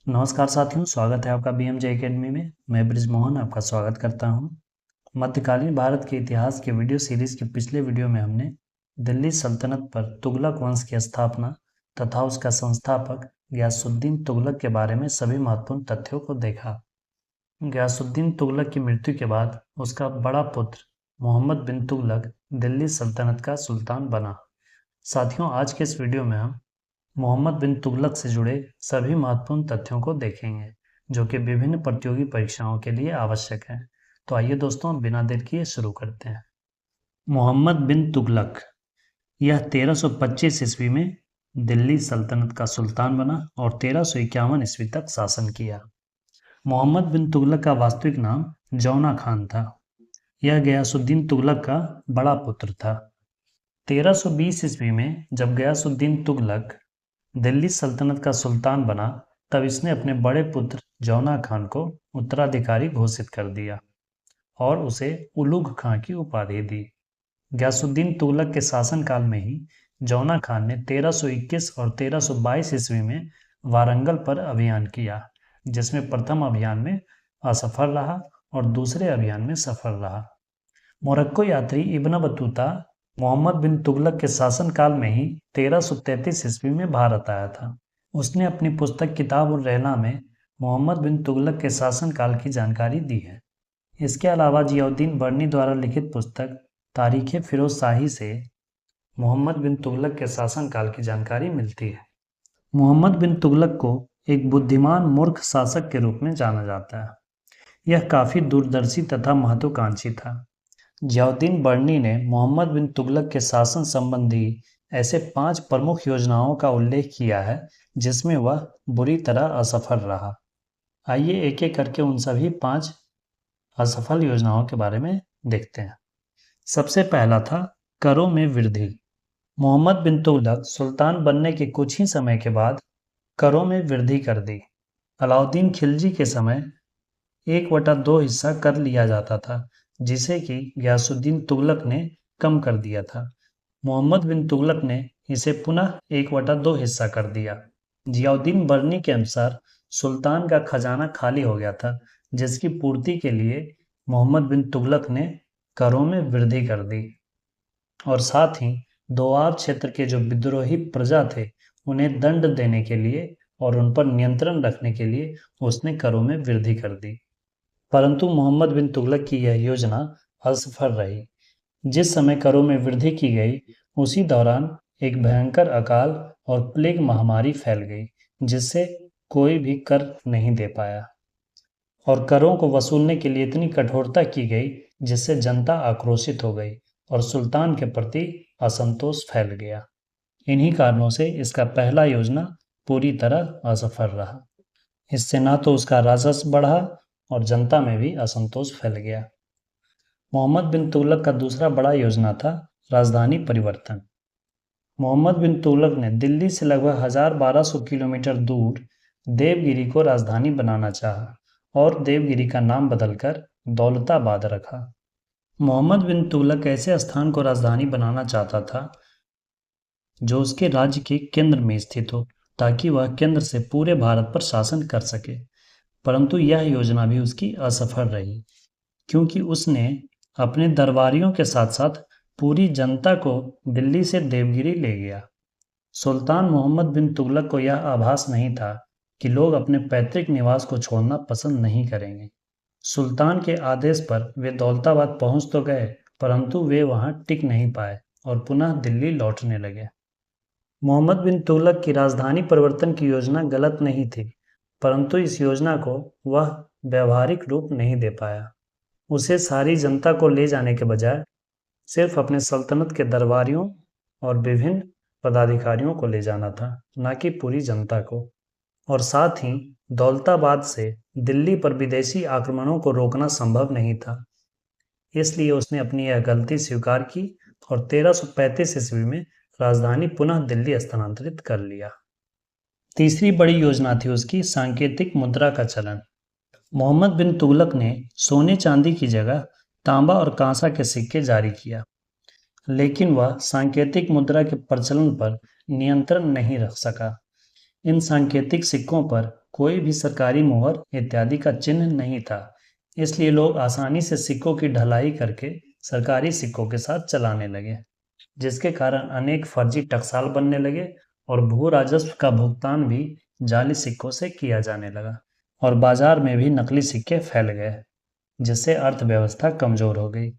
नमस्कार साथियों, स्वागत है आपका बीएमजे एकेडमी में। मैं ब्रिजमोहन आपका स्वागत करता हूं। मध्यकालीन भारत के इतिहास के वीडियो सीरीज के पिछले वीडियो में हमने दिल्ली सल्तनत पर तुगलक वंश की स्थापना तथा उसका संस्थापक गयासुद्दीन तुगलक के बारे में सभी महत्वपूर्ण तथ्यों को देखा। गयासुद्दीन तुगलक की मृत्यु के बाद उसका बड़ा पुत्र मोहम्मद बिन तुगलक दिल्ली सल्तनत का सुल्तान बना। साथियों, आज के इस वीडियो में हम मोहम्मद बिन तुगलक से जुड़े सभी महत्वपूर्ण तथ्यों को देखेंगे जो कि विभिन्न प्रतियोगी परीक्षाओं के लिए आवश्यक है। तो आइए दोस्तों, बिना देर किए शुरू करते हैं। मोहम्मद बिन तुगलक यह 1325 ईस्वी में दिल्ली सल्तनत का सुल्तान बना और 1351 ईस्वी तक शासन किया। मोहम्मद बिन तुगलक का वास्तविक नाम जौना खान था। यह गयासुद्दीन तुगलक का बड़ा पुत्र था। 1320 ईस्वी में जब गयासुद्दीन तुगलक दिल्ली सल्तनत का सुल्तान बना, तब इसने अपने बड़े पुत्र जौना खान को उत्तराधिकारी घोषित कर दिया और उसे उलुग खां की उपाधि दी। गयासुद्दीन तुगलक के शासनकाल में ही जौना खान ने 1321 और 1322 ईस्वी में वारंगल पर अभियान किया, जिसमें प्रथम अभियान में असफल रहा और दूसरे अभियान में सफल रहा। मोरक्को यात्री इब्न बतूता मोहम्मद बिन तुगलक के शासनकाल में ही 1333 ईस्वी में भारत आया था। उसने अपनी पुस्तक किताब उर रहला में मोहम्मद बिन तुगलक के शासनकाल की जानकारी दी है। इसके अलावा जियाउद्दीन बर्नी द्वारा लिखित पुस्तक तारीख फिरोज शाही से मोहम्मद बिन तुगलक के शासनकाल की जानकारी मिलती है। मोहम्मद बिन तुगलक को एक बुद्धिमान मूर्ख शासक के रूप में जाना जाता है। यह काफ़ी दूरदर्शी तथा महत्वाकांक्षी था। जियाउद्दीन बर्नी ने मोहम्मद बिन तुगलक के शासन संबंधी ऐसे 5 प्रमुख योजनाओं का उल्लेख किया है जिसमें वह बुरी तरह असफल रहा। आइए एक एक करके उन सभी 5 असफल योजनाओं के बारे में देखते हैं। सबसे पहला था करों में वृद्धि। मोहम्मद बिन तुगलक सुल्तान बनने के कुछ ही समय के बाद करों में वृद्धि कर दी। अलाउद्दीन खिलजी के समय 1/2 हिस्सा कर लिया जाता था, जिसे कि गयासुद्दीन तुगलक ने कम कर दिया था। मोहम्मद बिन तुगलक ने इसे पुनः 1/2 हिस्सा कर दिया। जियाउद्दीन बर्नी के अनुसार सुल्तान का खजाना खाली हो गया था, जिसकी पूर्ति के लिए मोहम्मद बिन तुगलक ने करों में वृद्धि कर दी और साथ ही दोआब क्षेत्र के जो विद्रोही प्रजा थे उन्हें दंड देने के लिए और उन पर नियंत्रण रखने के लिए उसने करों में वृद्धि कर दी। परंतु मोहम्मद बिन तुगलक की यह योजना असफल रही। जिस समय करों में वृद्धि की गई, उसी दौरान एक भयंकर अकाल और प्लेग महामारी फैल गई, जिससे कोई भी कर नहीं दे पाया और करों को वसूलने के लिए इतनी कठोरता की गई जिससे जनता आक्रोशित हो गई और सुल्तान के प्रति असंतोष फैल गया। इन्हीं कारणों से इसका पहला योजना पूरी तरह असफल रहा। इससे ना तो उसका राजस्व बढ़ा और जनता में भी असंतोष फैल गया। मोहम्मद बिन तुगलक का दूसरा बड़ा योजना था राजधानी परिवर्तन। मोहम्मद बिन तुगलक ने दिल्ली से लगभग 1200 किलोमीटर दूर देवगिरी को राजधानी बनाना चाहा और देवगिरी का नाम बदलकर दौलताबाद रखा। मोहम्मद बिन तुगलक ऐसे स्थान को राजधानी बनाना चाहता था जो उसके राज्य के केंद्र में स्थित हो, ताकि वह केंद्र से पूरे भारत पर शासन कर सके। परंतु यह योजना भी उसकी असफल रही, क्योंकि उसने अपने दरबारियों के साथ साथ पूरी जनता को दिल्ली से देवगिरी ले गया। सुल्तान मोहम्मद बिन तुगलक को यह आभास नहीं था कि लोग अपने पैतृक निवास को छोड़ना पसंद नहीं करेंगे। सुल्तान के आदेश पर वे दौलताबाद पहुंच तो गए, परंतु वे वहां टिक नहीं पाए और पुनः दिल्ली लौटने लगे। मोहम्मद बिन तुगलक की राजधानी परिवर्तन की योजना गलत नहीं थी, परंतु इस योजना को वह व्यवहारिक रूप नहीं दे पाया। उसे सारी जनता को ले जाने के बजाय सिर्फ अपने सल्तनत के दरबारियों और विभिन्न पदाधिकारियों को ले जाना था, न कि पूरी जनता को। और साथ ही दौलताबाद से दिल्ली पर विदेशी आक्रमणों को रोकना संभव नहीं था। इसलिए उसने अपनी यह गलती स्वीकार की और 1335 ईस्वी में राजधानी पुनः दिल्ली स्थानांतरित कर लिया। तीसरी बड़ी योजना थी उसकी सांकेतिक मुद्रा का चलन। मोहम्मद बिन तुगलक ने सोने चांदी की जगह तांबा और कांसा के सिक्के जारी किया, लेकिन वह सांकेतिक मुद्रा के प्रचलन पर नियंत्रण नहीं रख सका। इन सांकेतिक सिक्कों पर कोई भी सरकारी मोहर इत्यादि का चिन्ह नहीं था, इसलिए लोग आसानी से सिक्कों की ढलाई करके सरकारी सिक्कों के साथ चलाने लगे, जिसके कारण अनेक फर्जी टकसाल बनने लगे और भू राजस्व का भुगतान भी जाली सिक्कों से किया जाने लगा और बाजार में भी नकली सिक्के फैल गए, जिससे अर्थव्यवस्था कमजोर हो गई।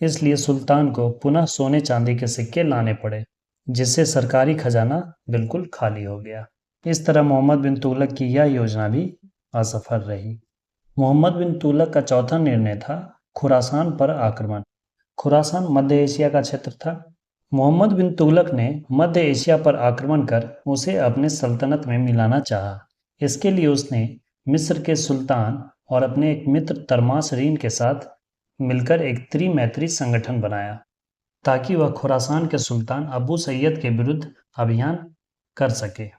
इसलिए सुल्तान को पुनः सोने चांदी के सिक्के लाने पड़े, जिससे सरकारी खजाना बिल्कुल खाली हो गया। इस तरह मोहम्मद बिन तुगलक की यह योजना भी असफल रही। मोहम्मद बिन तुगलक का चौथा निर्णय था खुरासान पर आक्रमण। खुरासान मध्य एशिया का क्षेत्र था। मोहम्मद बिन तुगलक ने मध्य एशिया पर आक्रमण कर उसे अपने सल्तनत में मिलाना चाहा। इसके लिए उसने मिस्र के सुल्तान और अपने एक मित्र तरमासरीन के साथ मिलकर एक त्रिमैत्री संगठन बनाया, ताकि वह खुरासान के सुल्तान अबू सैयद के विरुद्ध अभियान कर सके।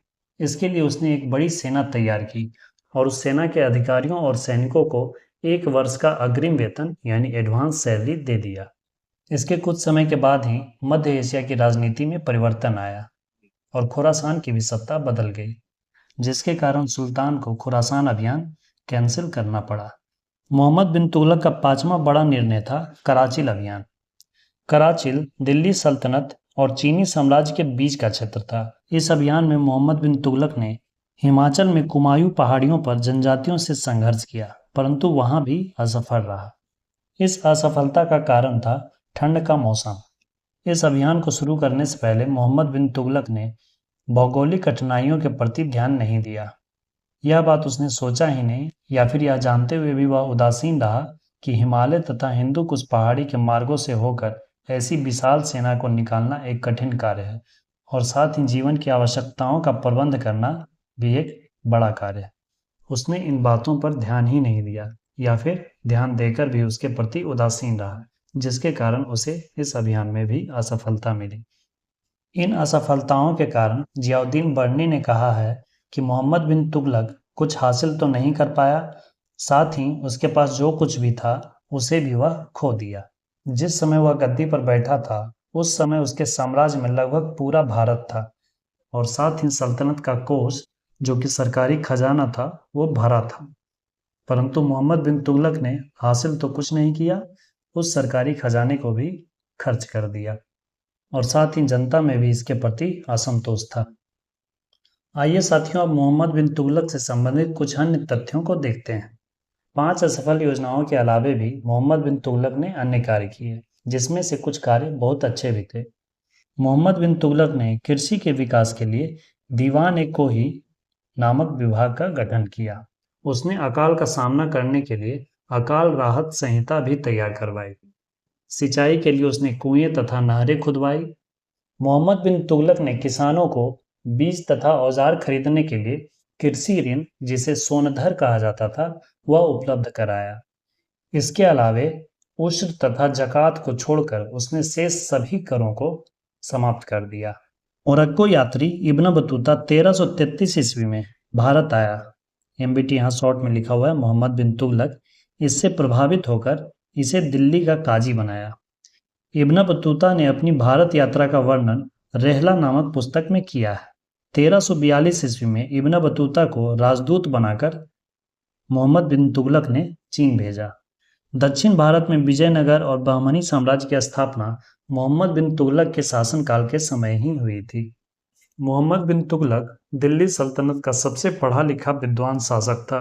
इसके लिए उसने एक बड़ी सेना तैयार की और उस सेना के अधिकारियों और सैनिकों को 1 वर्ष का अग्रिम वेतन यानी एडवांस सैलरी दे दिया। इसके कुछ समय के बाद ही मध्य एशिया की राजनीति में परिवर्तन आया और खुरासान की भी सत्ता बदल गई, जिसके कारण सुल्तान को खुरासान अभियान कैंसिल करना पड़ा। मोहम्मद बिन तुगलक का 5वां बड़ा निर्णय था कराचिल अभियान। कराचिल दिल्ली सल्तनत और चीनी साम्राज्य के बीच का क्षेत्र था। इस अभियान में मोहम्मद बिन तुगलक ने हिमाचल में कुमायूं पहाड़ियों पर जनजातियों से संघर्ष किया, परंतु वहां भी असफल रहा। इस असफलता का कारण था ठंड का मौसम। इस अभियान को शुरू करने से पहले मोहम्मद बिन तुगलक ने भौगोलिक कठिनाइयों के प्रति ध्यान नहीं दिया। यह बात उसने सोचा ही नहीं, या फिर यह जानते हुए भी वह उदासीन रहा कि हिमालय तथा हिंदू कुश पहाड़ी के मार्गों से होकर ऐसी विशाल सेना को निकालना एक कठिन कार्य है और साथ ही जीवन की आवश्यकताओं का प्रबंध करना भी एक बड़ा कार्य है। उसने इन बातों पर ध्यान ही नहीं दिया, या फिर ध्यान देकर भी उसके प्रति उदासीन रहा, जिसके कारण उसे इस अभियान में भी असफलता मिली। इन असफलताओं के कारण जियाउद्दीन बर्नी ने कहा है कि मोहम्मद बिन तुगलक कुछ हासिल तो नहीं कर पाया, साथ ही उसके पास जो कुछ भी था उसे भी वह खो दिया। जिस समय वह गद्दी पर बैठा था उस समय उसके साम्राज्य में लगभग पूरा भारत था और साथ ही सल्तनत का कोष, जो कि सरकारी खजाना था, वो भरा था। परंतु मोहम्मद बिन तुगलक ने हासिल तो कुछ नहीं किया, उस सरकारी खजाने को भी खर्च कर दिया और साथ ही जनता में भी इसके प्रति असंतोष था। आइए साथियों, अब मोहम्मद बिन तुगलक से संबंधित कुछ अन्य तथ्यों को देखते हैं। 5 असफल योजनाओं के अलावे भी मोहम्मद बिन तुगलक ने अन्य कार्य किए, जिसमें से कुछ कार्य बहुत अच्छे भी थे। मोहम्मद बिन तुगलक ने कृषि के विकास के लिए दीवान-ए-कोही नामक विभाग का गठन किया। उसने अकाल का सामना करने के लिए अकाल राहत संहिता भी तैयार करवाई। सिंचाई के लिए उसने कुएं तथा नहरें खुदवाई। मोहम्मद बिन तुगलक ने किसानों को बीज तथा औजार खरीदने के लिए कृषि ऋण, जिसे सोनधर कहा जाता था, वह उपलब्ध कराया। इसके अलावे उश्र तथा जकात को छोड़कर उसने शेष सभी करों को समाप्त कर दिया। मोरक्को यात्री इब्न बतूता 1333 ईस्वी में भारत आया। एमबीटी यहाँ शॉर्ट में लिखा हुआ है मोहम्मद बिन तुगलक। इससे प्रभावित होकर इसे दिल्ली का काजी बनाया। इब्न बतूता ने अपनी भारत यात्रा का वर्णन रेहला नामक पुस्तक में किया है। 1342 ईस्वी में इब्न बतूता को राजदूत बनाकर मोहम्मद बिन तुगलक ने चीन भेजा। दक्षिण भारत में विजयनगर और बहमनी साम्राज्य की स्थापना मोहम्मद बिन तुगलक के शासनकाल के समय ही हुई थी। मोहम्मद बिन तुगलक दिल्ली सल्तनत का सबसे पढ़ा लिखा विद्वान शासक था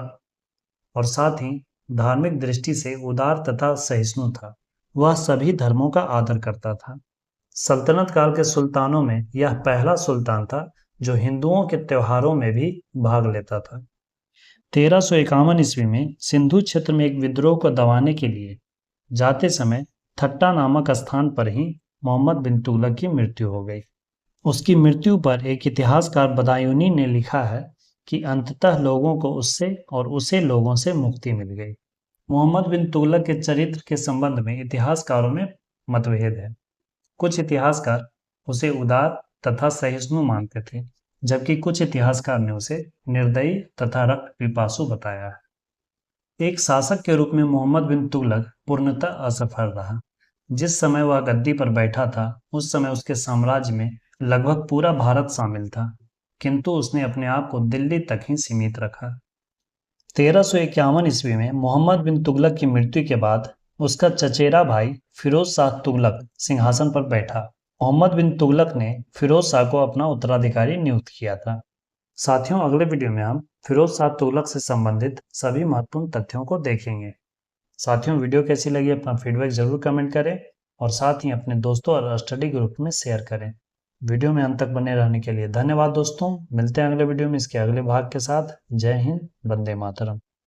और साथ ही धार्मिक दृष्टि से उदार तथा सहिष्णु था। वह सभी धर्मों का आदर करता था। सल्तनत काल के सुल्तानों में यह पहला सुल्तान था जो हिंदुओं के त्योहारों में भी भाग लेता था। 1351 ईस्वी में सिंधु क्षेत्र में एक विद्रोह को दबाने के लिए जाते समय थट्टा नामक स्थान पर ही मोहम्मद बिन तुगलक की मृत्यु हो गई। उसकी मृत्यु पर एक इतिहासकार बदायूनी ने लिखा है कि अंततः लोगों को उससे और उसे लोगों से मुक्ति मिल गई। मोहम्मद बिन तुगलक के चरित्र के संबंध में इतिहासकारों में मतभेद है। कुछ इतिहासकार उसे उदार तथा सहिष्णु मानते थे, जबकि कुछ इतिहासकार ने उसे निर्दयी तथा रक्त पिपासु बताया है। एक शासक के रूप में मोहम्मद बिन तुगलक पूर्णतः असफल रहा। जिस समय वह गद्दी पर बैठा था उस समय उसके साम्राज्य में लगभग पूरा भारत शामिल था। किंतु उसने अपने आप को दिल्ली तक ही सीमित रखा। 1351 ईस्वी में मोहम्मद बिन तुगलक की मृत्यु के बाद उसका चचेरा भाई फिरोज शाह तुगलक सिंहासन पर बैठा। मोहम्मद बिन तुगलक ने फिरोज शाह को अपना उत्तराधिकारी नियुक्त किया था। साथियों, अगले वीडियो में हम फिरोज शाह तुगलक से संबंधित सभी महत्वपूर्ण तथ्यों को देखेंगे। साथियों, वीडियो कैसी लगी अपना फीडबैक जरूर कमेंट करें और साथ ही अपने दोस्तों और स्टडी ग्रुप में शेयर करें। वीडियो में अंत तक बने रहने के लिए धन्यवाद दोस्तों। मिलते हैं अगले वीडियो में इसके अगले भाग के साथ। जय हिंद, वंदे मातरम।